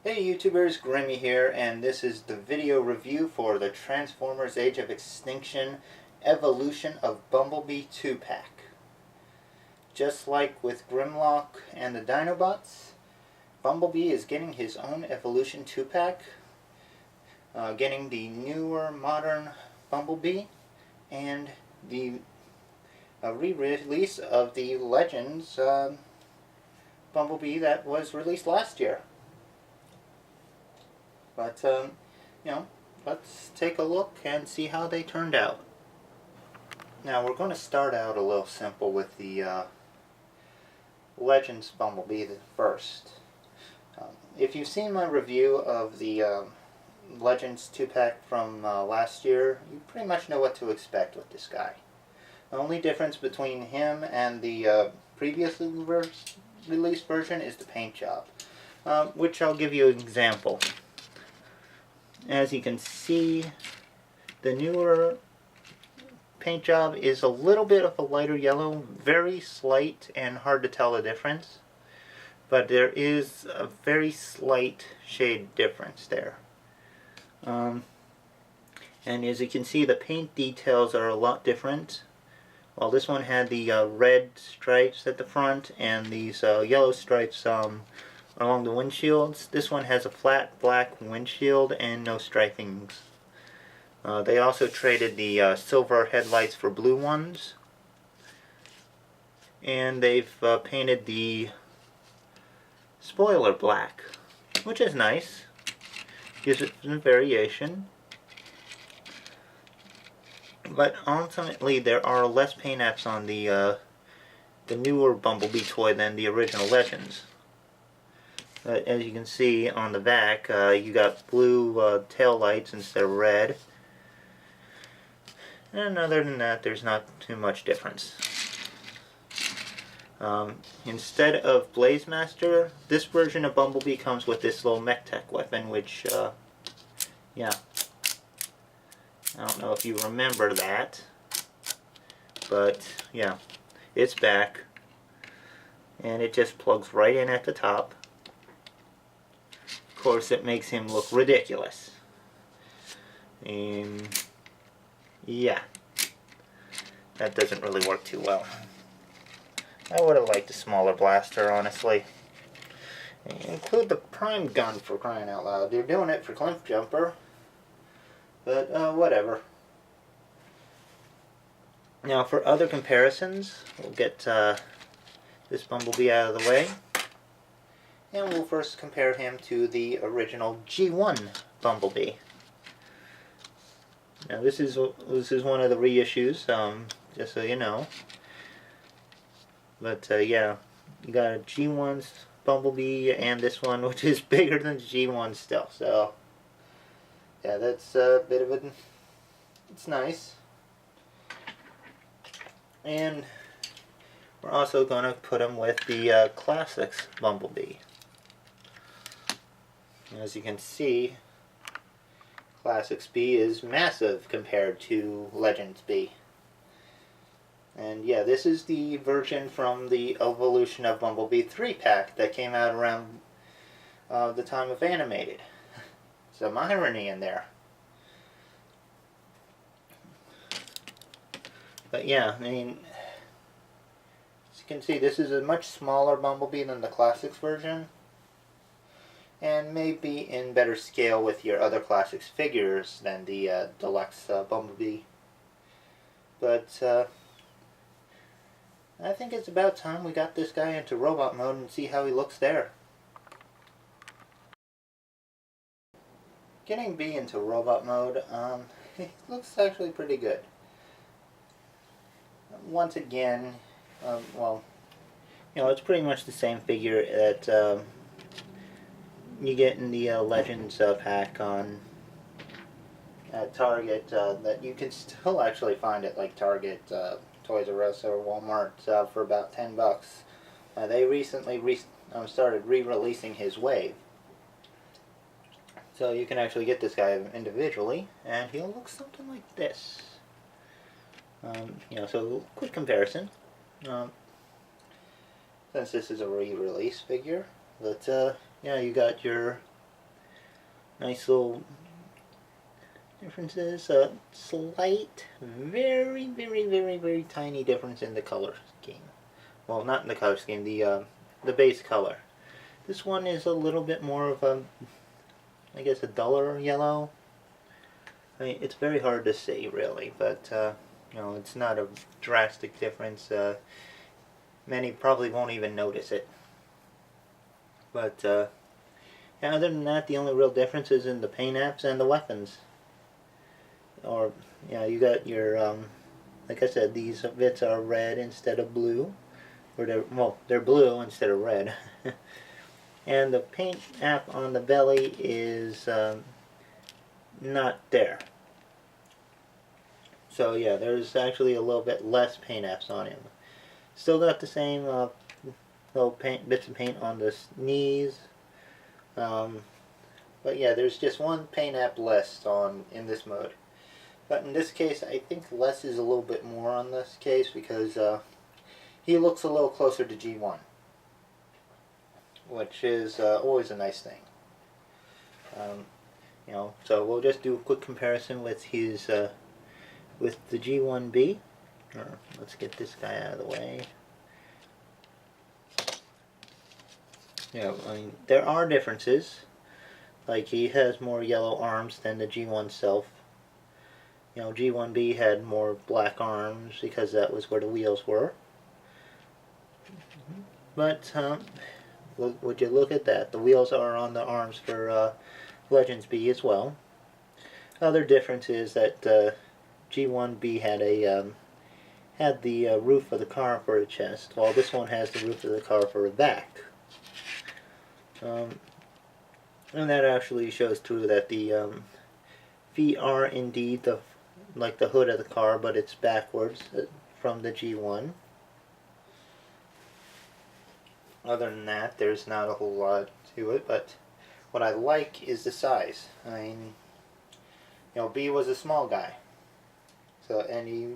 Hey YouTubers, Grimmy here, and this is the video review for the Transformers Age of Extinction Evolution of Bumblebee 2-pack. Just like with Grimlock and the Dinobots, Bumblebee is getting his own Evolution 2-pack, getting the newer modern Bumblebee, and the re-release of the Legends Bumblebee that was released last year. But, let's take a look and see how they turned out. Now, we're going to start out a little simple with the Legends Bumblebee first. If you've seen my review of the Legends 2-pack from last year, you pretty much know what to expect with this guy. The only difference between him and the previously released version is the paint job, which I'll give you an example. As you can see, the newer paint job is a little bit of a lighter yellow, very slight and hard to tell the difference, but there is a very slight shade difference there. And as you can see, the paint details are a lot different. While this one had the red stripes at the front and these yellow stripes along the windshields, this one has a flat black windshield and no stripings. They also traded the silver headlights for blue ones, and they've painted the spoiler black, which is nice. Gives it some variation. But ultimately, there are less paint apps on the newer Bumblebee toy than the original Legends. As you can see on the back, you got blue tail lights instead of red. And other than that, there's not too much difference. Instead of Blazemaster, this version of Bumblebee comes with this little mech-tech weapon, which, yeah. I don't know if you remember that, but, yeah, it's back. And it just plugs right in at the top. Of course, it makes him look ridiculous. And yeah, that doesn't really work too well. I would have liked a smaller blaster, honestly. Include the prime gun, for crying out loud. They're doing it for Cliff Jumper, but whatever. Now, for other comparisons, we'll get this Bumblebee out of the way. And we'll first compare him to the original G1 Bumblebee. Now this is one of the reissues, just so you know. But yeah, you got a G1's Bumblebee and this one, which is bigger than G1 still. So yeah, that's a bit of a. It's nice. And we're also going to put him with the Classics Bumblebee. As you can see, Classics B is massive compared to Legends B. And yeah, this is the version from the Evolution of Bumblebee 3-pack that came out around the time of Animated. Some irony in there. But yeah, I mean, as you can see, this is a much smaller Bumblebee than the Classics version, and may be in better scale with your other Classics figures than the Deluxe Bumblebee. But I think it's about time we got this guy into robot mode and see how he looks there. Getting B into robot mode, he looks actually pretty good. Once again, well, you know, it's pretty much the same figure that you get in the Legends pack on at Target, that you can still actually find at like Target, Toys R Us, or Walmart for about $10. They recently started re-releasing his Wave, so you can actually get this guy individually, and he'll look something like this. You know, so quick comparison. Since this is a re-release figure, but yeah, you got your Nice little differences. Slight, very tiny difference in the color scheme. Well, not in the color scheme, the base color. This one is a little bit more of a, I guess, a duller yellow. I mean, it's very hard to say, really, but, you know, it's not a drastic difference. Many probably won't even notice it. But, yeah, other than that, the only real difference is in the paint apps and the weapons. Or, yeah, you got your, like I said, these bits are red instead of blue. Or they're blue instead of red. And the paint app on the belly is not there. So yeah, there's actually a little bit less paint apps on him. Still got the same little bits of paint on the knees. But yeah, there's just one paint app less in this mode. But in this case, I think less is a little bit more on this case because he looks a little closer to G1. Which is always a nice thing. You know, so we'll just do a quick comparison with his with the G1B. Let's get this guy out of the way. Yeah, I mean, there are differences. Like, he has more yellow arms than the G1 self. You know, G1B had more black arms because that was where the wheels were. But would you look at that? The wheels are on the arms for Legends B as well. Other difference is that G1B had the roof of the car for a chest, while this one has the roof of the car for a back. And that actually shows too that the feet are indeed like the hood of the car, but it's backwards from the G1. Other than that, there's not a whole lot to it, but what I like is the size. I mean, you know, B was a small guy, so, and he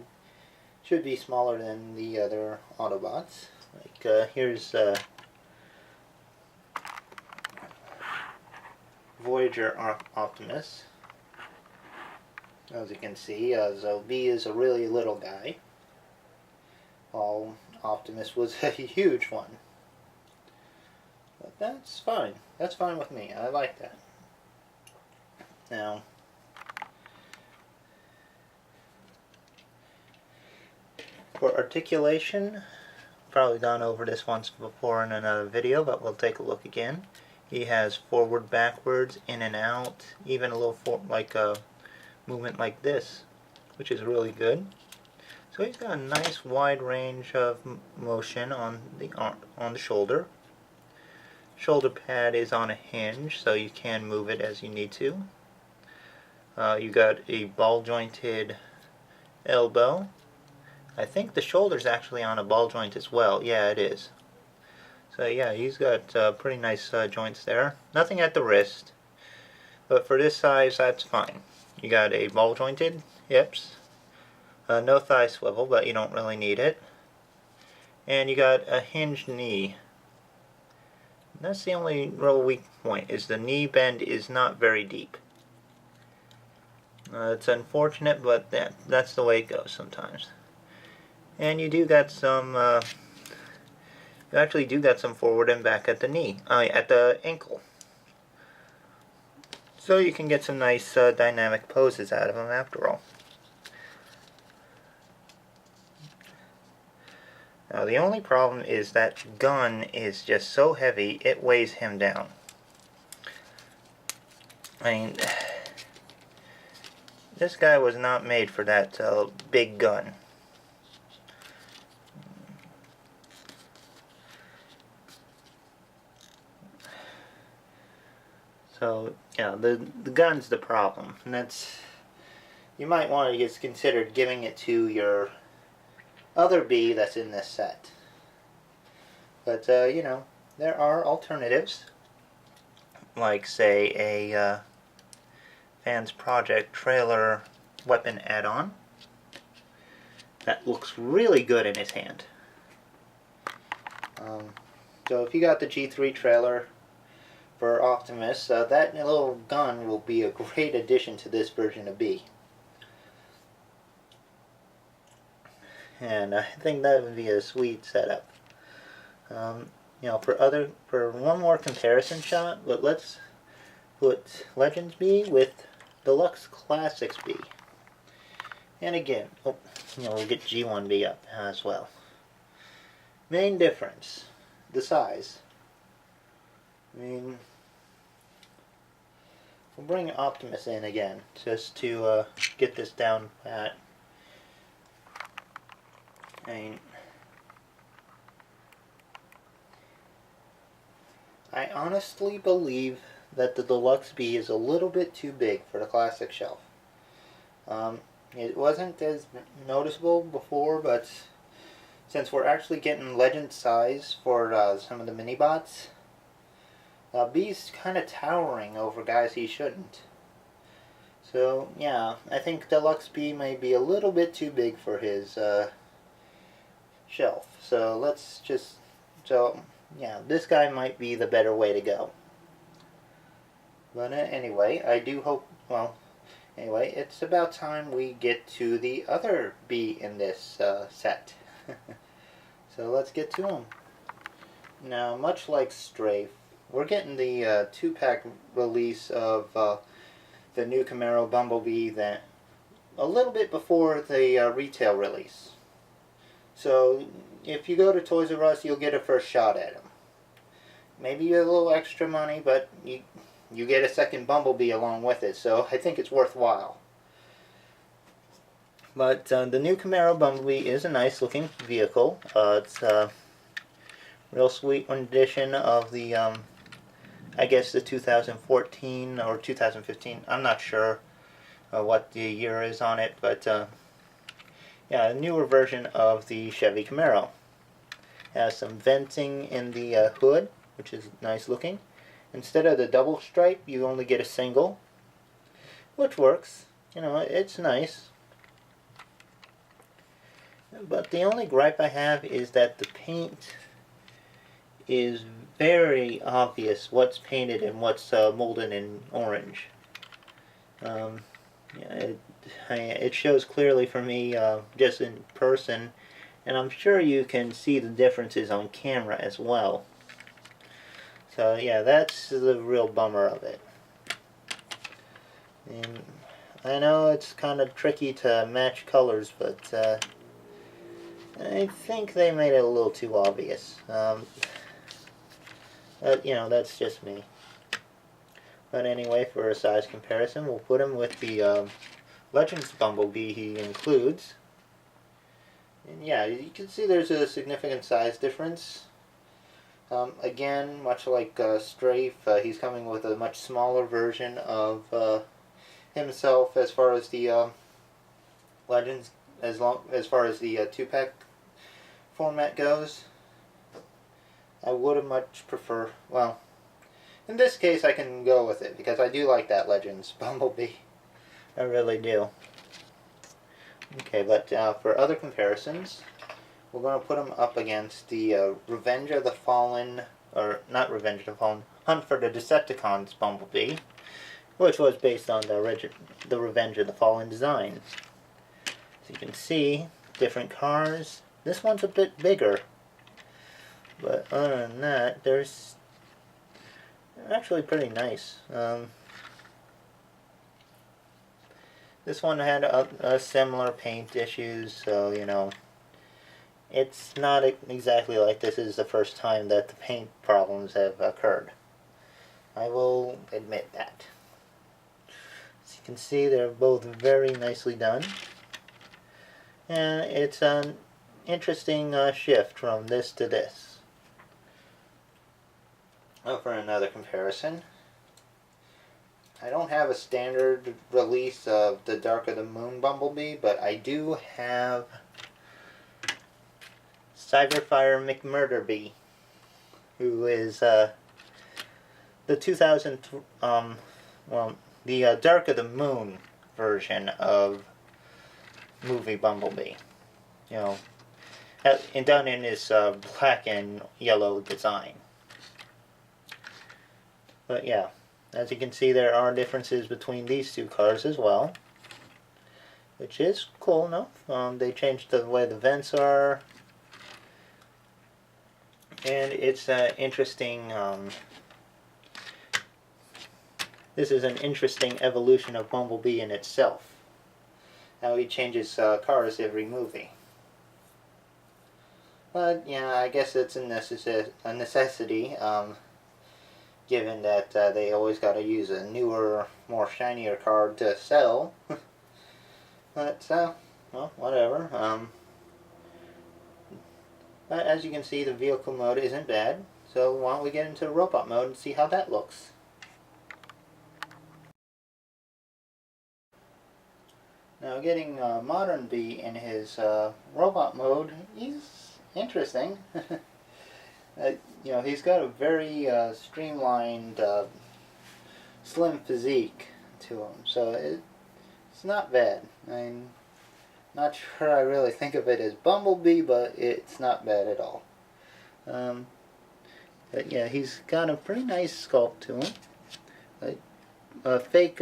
should be smaller than the other Autobots. Like, here's Voyager Optimus. As you can see, so B is a really little guy, while Optimus was a huge one. But that's fine. That's fine with me. I like that. Now, for articulation, probably gone over this once before in another video, but we'll take a look again. He has forward, backwards, in and out, even a little movement like this, which is really good. So he's got a nice wide range of motion on the arm, on the shoulder. Shoulder pad is on a hinge, so you can move it as you need to. You got a ball jointed elbow. I think the shoulder's actually on a ball joint as well. Yeah, it is. So yeah, he's got pretty nice joints there. Nothing at the wrist, but for this size, that's fine. You got a ball jointed hips, no thigh swivel, but you don't really need it. And you got a hinged knee. That's the only real weak point, is the knee bend is not very deep. It's unfortunate, but that's the way it goes sometimes. And you do got some, you actually do got some forward and back at the knee, at the ankle. So you can get some nice dynamic poses out of them after all. Now the only problem is that gun is just so heavy, it weighs him down. I mean, this guy was not made for that big gun. So, yeah, the gun's the problem. And that's, you might want to just consider giving it to your other B that's in this set. But, you know, there are alternatives. Like, say, a Fans Project trailer weapon add-on. That looks really good in his hand. So if you got the G3 trailer for Optimus, that little gun will be a great addition to this version of Bee. And I think that would be a sweet setup. You know, for one more comparison shot, but let's put Legends Bee with Deluxe Classics Bee. And again, you know, we'll get G1 Bee up as well. Main difference, the size. I mean, we'll bring Optimus in again, just to get this down pat. I mean, I honestly believe that the Deluxe Bee is a little bit too big for the classic shelf. It wasn't as noticeable before, but since we're actually getting Legend size for some of the mini-bots, Bee's kind of towering over guys he shouldn't. So, yeah, I think Deluxe Bee may be a little bit too big for his shelf. So, yeah, this guy might be the better way to go. But anyway, I do hope, well, anyway, it's about time we get to the other Bee in this set. So let's get to him. Now, much like Strafe, we're getting the 2-pack release of the new Camaro Bumblebee that a little bit before the retail release. So if you go to Toys R Us, you'll get a first shot at him. Maybe you have a little extra money, but you get a second Bumblebee along with it, so I think it's worthwhile. But the new Camaro Bumblebee is a nice looking vehicle. It's a real sweet rendition of the, I guess the 2014 or 2015, I'm not sure what the year is on it, but yeah, a newer version of the Chevy Camaro. Has some venting in the hood, which is nice looking. Instead of the double stripe, you only get a single, which works. You know, it's nice. But the only gripe I have is that the paint is very obvious what's painted and what's molded in orange. Yeah, it shows clearly for me just in person, and I'm sure you can see the differences on camera as well. So yeah, that's the real bummer of it. And I know it's kind of tricky to match colors, but I think they made it a little too obvious. But, you know, that's just me. But anyway, for a size comparison, we'll put him with the Legends Bumblebee he includes. And yeah, you can see there's a significant size difference. Again, much like Strafe, he's coming with a much smaller version of himself as far as the Legends, as far as the 2-pack format goes. I would have much prefer, well, in this case I can go with it because I do like that Legends Bumblebee. I really do. Okay, but for other comparisons, we're going to put him up against the Revenge of the Fallen, or not Revenge of the Fallen, Hunt for the Decepticons Bumblebee, which was based on the Revenge of the Fallen design. As you can see, different cars. This one's a bit bigger. But other than that, they're actually pretty nice. This one had a similar paint issues, so, you know, it's not exactly like this is the first time that the paint problems have occurred. I will admit that. As you can see, they're both very nicely done. And it's an interesting shift from this to this. For another comparison, I don't have a standard release of the Dark of the Moon Bumblebee, but I do have Cyberfire McMurderbee, who is the 2000, well, the Dark of the Moon version of movie Bumblebee. You know, and done in this black and yellow design. But yeah, as you can see, there are differences between these two cars as well, which is cool enough. They changed the way the vents are, and it's interesting. This is an interesting evolution of Bumblebee in itself. How he changes cars every movie. But yeah, I guess it's a necessity, given that they always got to use a newer, more shinier car to sell. But well, whatever. But as you can see, the vehicle mode isn't bad. So why don't we get into robot mode and see how that looks. Now getting Modern Bee in his robot mode, he's interesting. You know, he's got a very streamlined, slim physique to him, so it's not bad. I'm not sure I really think of it as Bumblebee, but it's not bad at all. But yeah, he's got a pretty nice sculpt to him. A fake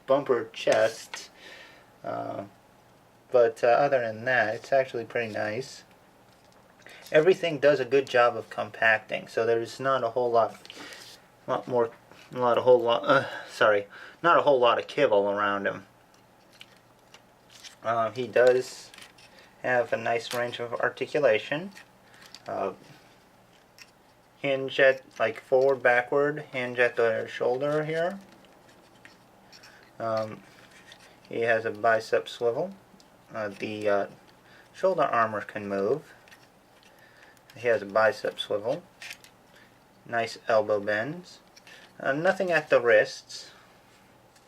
bumper chest, but other than that, it's actually pretty nice. Everything does a good job of compacting, so there's not a whole lot of kibble around him. He does have a nice range of articulation. Hinge at, like, forward, backward, hinge at the shoulder here. He has a bicep swivel. The shoulder armor can move. He has a bicep swivel. Nice elbow bends. Nothing at the wrists,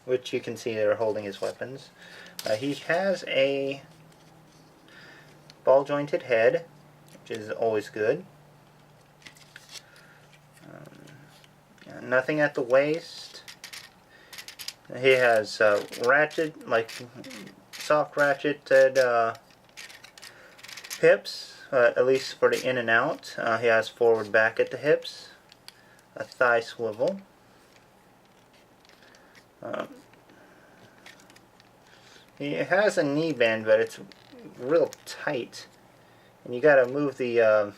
which you can see they're holding his weapons. He has a ball jointed head, which is always good. Nothing at the waist. He has soft ratcheted hips, at least for the in and out. He has forward back at the hips, a thigh swivel. He has a knee band, but it's real tight, and you gotta move the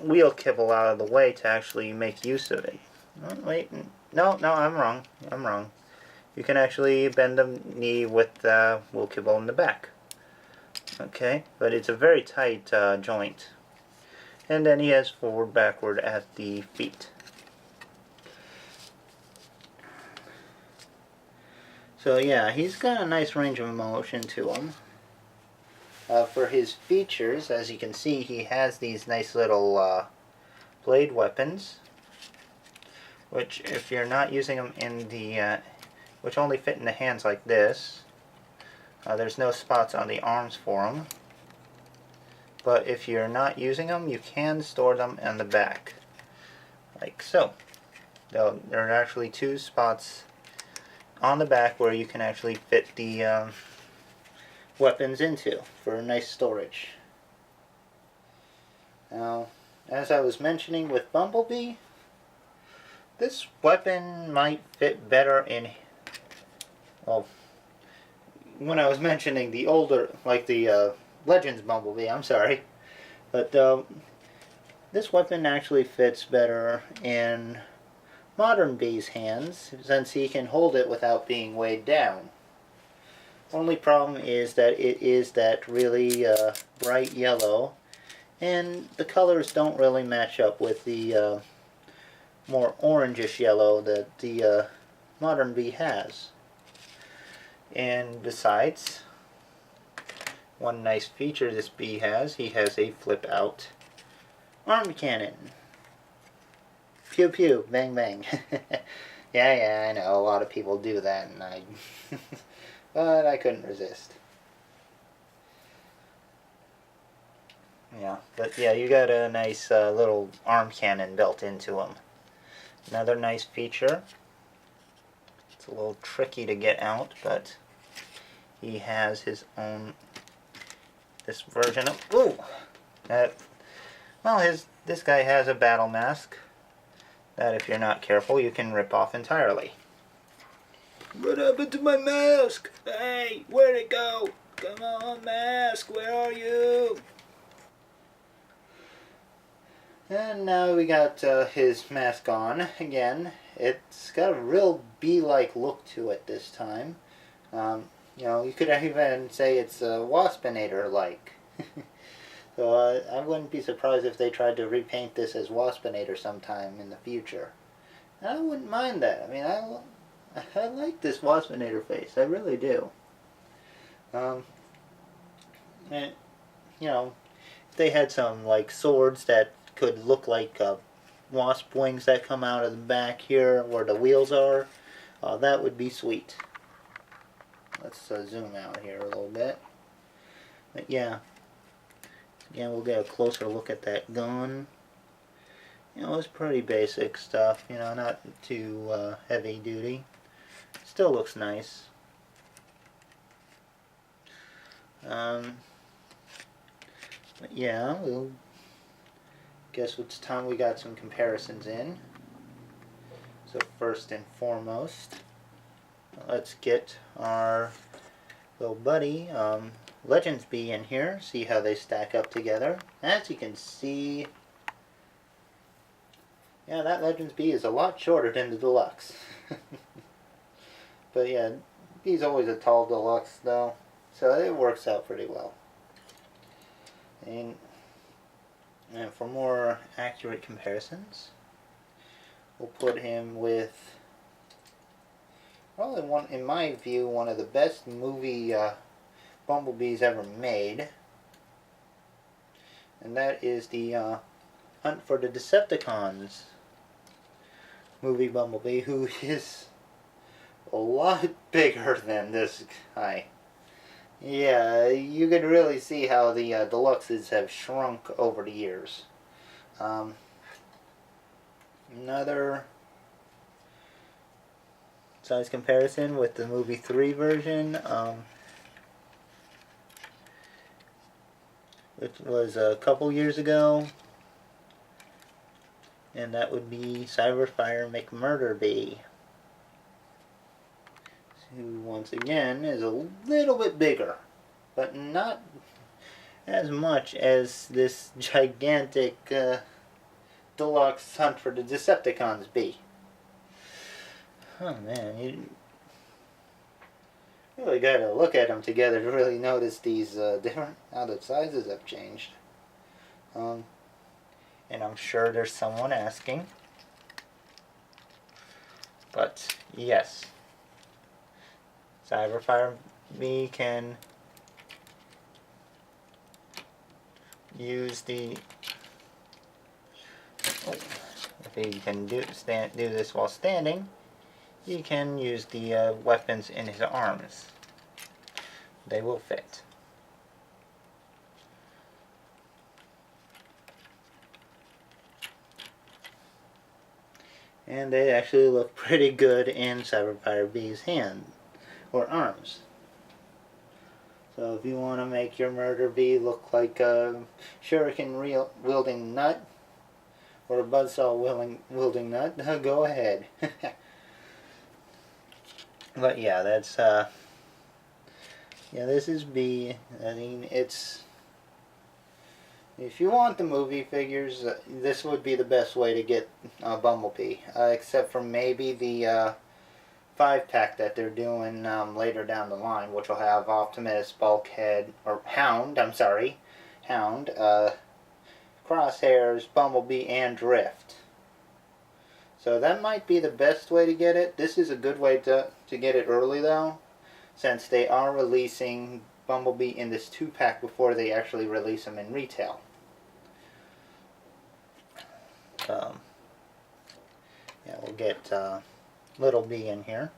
wheel kibble out of the way to actually make use of it. Oh, wait, no, I'm wrong. You can actually bend the knee with the wheel kibble in the back. Okay, but it's a very tight joint. And then he has forward, backward at the feet. So yeah, he's got a nice range of motion to him. For his features, as you can see, he has these nice little blade weapons, which, if you're not using them in the, which only fit in the hands like this. There's no spots on the arms for them. But if you're not using them, you can store them in the back, like so. There are actually 2 spots on the back where you can actually fit the weapons into for nice storage. Now, as I was mentioning with Bumblebee, this weapon might fit better in, well, when I was mentioning the older, like the Legends Bumblebee, I'm sorry, but this weapon actually fits better in Modern Bee's hands, since he can hold it without being weighed down. Only problem is that it is that really bright yellow, and the colors don't really match up with the more orangish yellow that the Modern Bee has. And besides, one nice feature this bee has, he has a flip out arm cannon. Pew pew, bang bang. Yeah, I know, a lot of people do that, and but I couldn't resist. Yeah, but yeah, you got a nice little arm cannon built into him. Another nice feature. It's a little tricky to get out, but he has his own, this version of, ooh! That Well, this guy has a battle mask that if you're not careful you can rip off entirely. What happened to my mask? Hey, where'd it go? Come on, mask, where are you? And now we got his mask on again. It's got a real bee-like look to it this time. You know, you could even say it's Waspinator-like. So I wouldn't be surprised if they tried to repaint this as Waspinator sometime in the future. And I wouldn't mind that. I mean, I like this Waspinator face. I really do. And, you know, if they had some, like, swords that could look like wasp wings that come out of the back here where the wheels are, that would be sweet. Let's zoom out here a little bit. But yeah, again, we'll get a closer look at that gun. You know, it's pretty basic stuff, you know, not too heavy duty. Still looks nice. But yeah, we'll guess it's time we got some comparisons in. So first and foremost, let's get our little buddy Legends Bee in here, see how they stack up together. As you can see, yeah, that Legends Bee is a lot shorter than the Deluxe. But yeah, Bee's always a tall Deluxe though, so it works out pretty well. And for more accurate comparisons, we'll put him with, probably in my view, one of the best movie Bumblebees ever made. And that is the Hunt for the Decepticons movie Bumblebee, who is a lot bigger than this guy. Yeah, you can really see how the Deluxes have shrunk over the years. Another size comparison with the movie 3 version, which was a couple years ago, and that would be Cyberfire McMurderbee, who once again is a little bit bigger, but not as much as this gigantic Deluxe Hunt for the Decepticons bee. Oh man, you really gotta look at them together to really notice these different, how the sizes have changed. And I'm sure there's someone asking, but yes, Cyberfire Bee can use the, if he can do this while standing, he can use the weapons in his arms. They will fit. And they actually look pretty good in Cyberfire Bee's hand or arms. So if you want to make your murder bee look like a shuriken wielding nut or a buzzsaw wielding nut, go ahead. But yeah, that's yeah, this is Bee. I mean, it's, if you want the movie figures, this would be the best way to get Bumblebee, except for maybe the 5-pack that they're doing later down the line, which will have Optimus, Bulkhead, or Hound, I'm sorry, Hound, Crosshairs, Bumblebee, and Drift. So that might be the best way to get it. This is a good way to get it early though, since they are releasing Bumblebee in this 2-pack before they actually release them in retail. Yeah, we'll get Little Bee in here.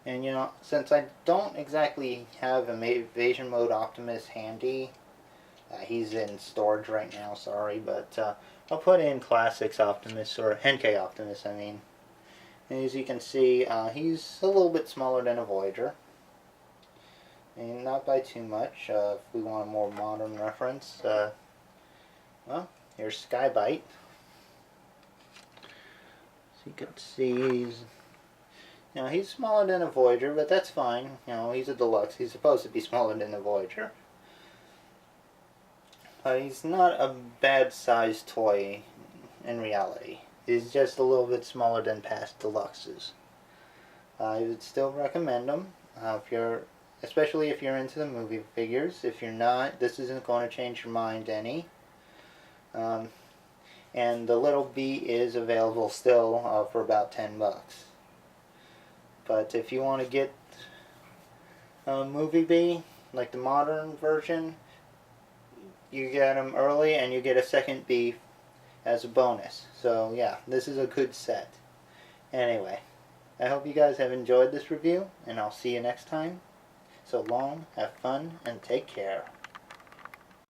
And you know, since I don't exactly have an Evasion Mode Optimus handy, he's in storage right now, sorry, but I'll put in Classics Optimus, or Henkei Optimus, I mean. And as you can see, he's a little bit smaller than a Voyager. And not by too much, if we want a more modern reference. Well, here's Skybite. So you can see he's smaller than a Voyager, but that's fine. He's a deluxe. He's supposed to be smaller than a Voyager. He's not a bad sized toy in reality. He's just a little bit smaller than past deluxes. I would still recommend them, especially if you're into the movie figures. If you're not, this isn't going to change your mind any. And the little Bee is available still for about $10. But if you want to get a movie Bee, like the modern version, you get them early and you get a second Bee as a bonus. So yeah, this is a good set. Anyway, I hope you guys have enjoyed this review, and I'll see you next time. So long, have fun, and take care.